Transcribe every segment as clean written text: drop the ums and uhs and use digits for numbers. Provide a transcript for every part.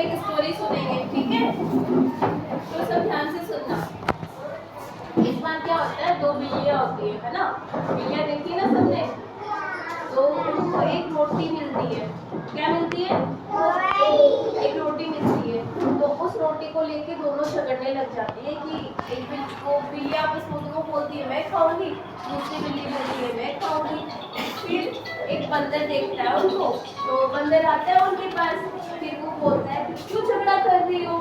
एक स्टोरी सुनेंगे, ठीक है? तो सब ध्यान से सुनना। इस बार क्या होता है, 2 बिल्लियाँ होती है ना? बिल्लियाँ देखी ना सबने? तो उनको एक रोटी मिलती है। क्या मिलती है? एक रोटी मिलती है। तो उस रोटी को लेके दोनों झगड़ने लग जाती है कि एक बिल्ली आपस में दोनों बोलती है मैं खाऊंगी, दूसरी बिल्ली बोलती है मैं खाऊंगी। फिर एक बंदर देखता है उनको, तो बंदर आता है उनके पास, फिर वो बोलता है कि क्यों झगड़ा कर रही हो?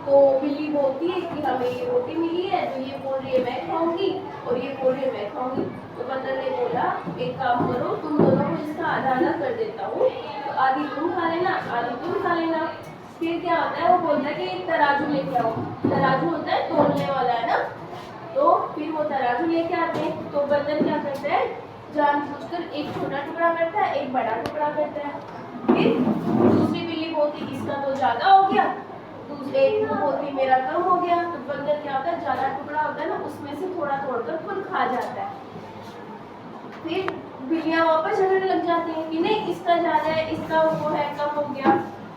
तो बिल्ली बोलती है कि हमें ये रोटी मिली है, तो ये बोल रही है मैं खाऊंगी और ये बोल रही है मैं खाऊंगी। तो बंदर ने बोला एक काम करो, तुम दोनों को इसका आधा आधा कर देता हूँ, तो आधी तुम खा लेना आधी तुम खा लेना। फिर क्या होता है, वो बोलता है कि एक तराजू लेके आओ। तराजू होता है तोलने वाला, है ना? तो फिर वो तराजू लेके आते हैं। तो बंदर क्या करता है, जानबूझकर एक छोटा टुकड़ा करता है, एक बड़ा टुकड़ा करता है। फिर दूसरी बिल्ली बोलती इसका तो ज्यादा हो गया, दूसरे एक बोलती मेरा कम हो गया। तो बंदर क्या होता है, ज्यादा टुकड़ा होता है ना, उसमें से थोड़ा तोड़कर खुद खा जाता है। फिर बिल्लियां वापस झगड़ने लग जाती हैं कि नहीं इसका ज्यादा है, इसका वो है, कम हो गया।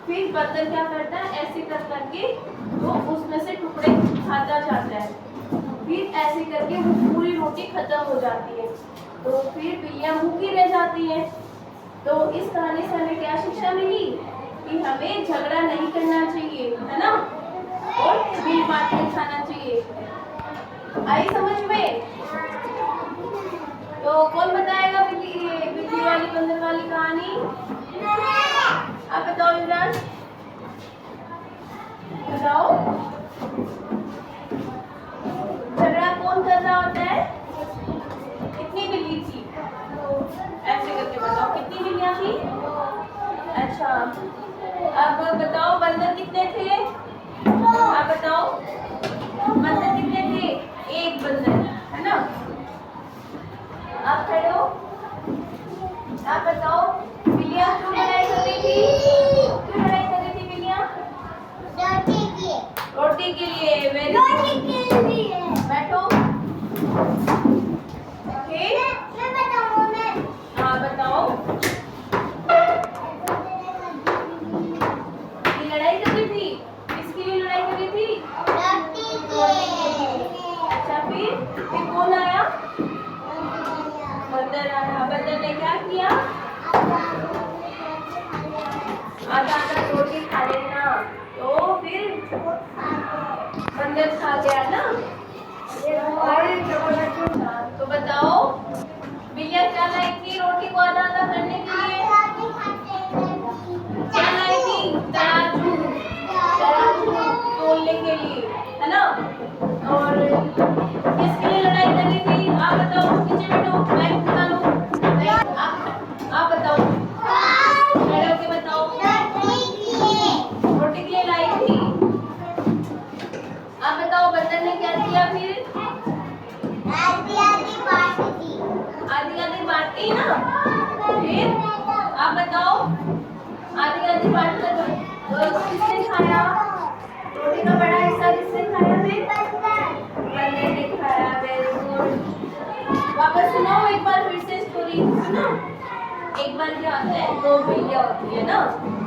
फिर बंदर क्या करता है, ऐसे कर करके वो उसमें से टुकड़े खाता जाता है। फिर ऐसे करके वो पूरी रोटी खत्म हो जाती है। तो फिर बिल्लियां भूखी रह जाती हैं। तो इस कहानी से हमें क्या शिक्षा मिली कि हमें झगड़ा नहीं करना चाहिए, है ना? और मिल बांट के खाना चाहिए। आई समझ में? तो कौन बताएगा बिल्ली वाली बंदर वाली कहानी? आप बताओ इमरान, बताओ। झगड़ा कौन कर रहा होता है? कितनी बिल्ली थी? ऐसे करके बताओ कितनी बिल्लियां थी? अच्छा, अब बताओ बंदर कितने थे? आप बताओ बंदर कितने थे? एक बंदर, है ना? आप खड़े हो, आप बताओ बिल्लियां क्यों लड़ाई कर रही थी? क्यों लड़ाई कर रही थी बिल्लियां? रोटी के लिए। रोटी के लिए। बैठो। ओके, मैं बताऊं मैं? हाँ बताओ। ये लड़ाई कर रही थी, किसके लिए लड़ाई कर रही थी? रोटी के लिए। अच्छा, फिर कौन आया? बंदर आया। बंदर ने क्या किया? आधा आधा रोटी खा लेना। तो फिर बंदर खा गया ना? तो बताओ बिल्लियां क्या लाई थी रोटी को आधा आधा करने के लिए? क्या लाई थी? तराजू। तराजू तोलने के लिए, है ना? और किसके लिए लड़ाई कर रही थी? आप बताओ, नीचे बैठो, मैं निकालो। आप बताओ, खड़े होके बताओ। रोटी के लिए लाई थी। आप बताओ बंदर ने क्या किया फिर? आधी आधी बांटी ना? फिर आप बताओ आधी आधी बांट कर किसने खाया? रोटी का बड़ा हिस्सा किसने खाया? फिर बंदर ने खाया। Very good. वापस सुनाओ एक बार फिर से स्टोरी सुनो। एक बार क्या होता है, 2 बिल्लियां होती है ना?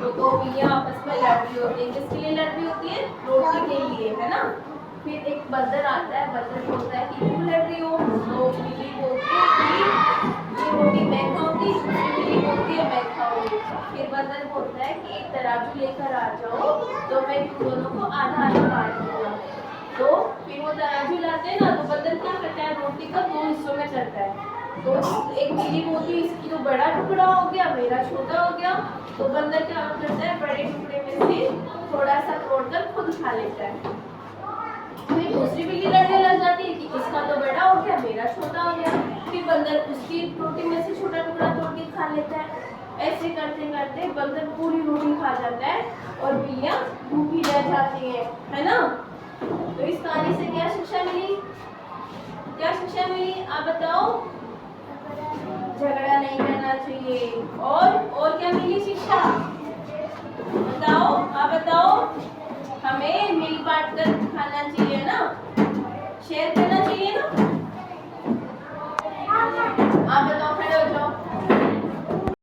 तो 2 बिल्लियां आपस में लड़ रही होती है। किसके लिए लड़ रही होती है? रोटी के लिए, है ना? फिर एक बंदर आता है, बंदर बोलता है कि क्यों लड़ रही हो? तो बिल्ली बोलती है कि ये रोटी मैं खाऊंगी, दूसरी बिल्ली बोलती है मैं खाऊंगी। फिर बंदर बोलता है कि एक तराजू लेकर आ जाओ, तो मैं तुम दोनों को आधा आधा बांट दूंगा। तो फिर वो तराजू लाते हैं ना, तो बंदर क्या करता है, रोटी का 2 हिस्सों में करता है। तो एक बिल्ली बोलती है इसकी तो बड़ा टुकड़ा हो गया, मेरा छोटा हो गया। तो बंदर क्या करता है, बड़े टुकड़े में से थोड़ा सा तोड़कर खुद खा लेता है। फिर दूसरी बिल्ली लड़ने लग जाती है कि इसका तो बड़ा हो गया, मेरा छोटा हो गया। फिर बंदर उसकी रोटी में से छोटा टुकड़ा तोड़ के खा लेता है। ऐसे करते करते बंदर पूरी रोटी खा जाता है और बिल्लियां भूखी रह जाती है ना? तो इस कहानी से क्या शिक्षा मिली? क्या शिक्षा मिली? आप बताओ। झगड़ा नहीं करना चाहिए। और क्या मिली शिक्षा? बताओ, आप बताओ। हमें मिल बांट कर खाना चाहिए ना? शेयर करना चाहिए ना? आप बताओ।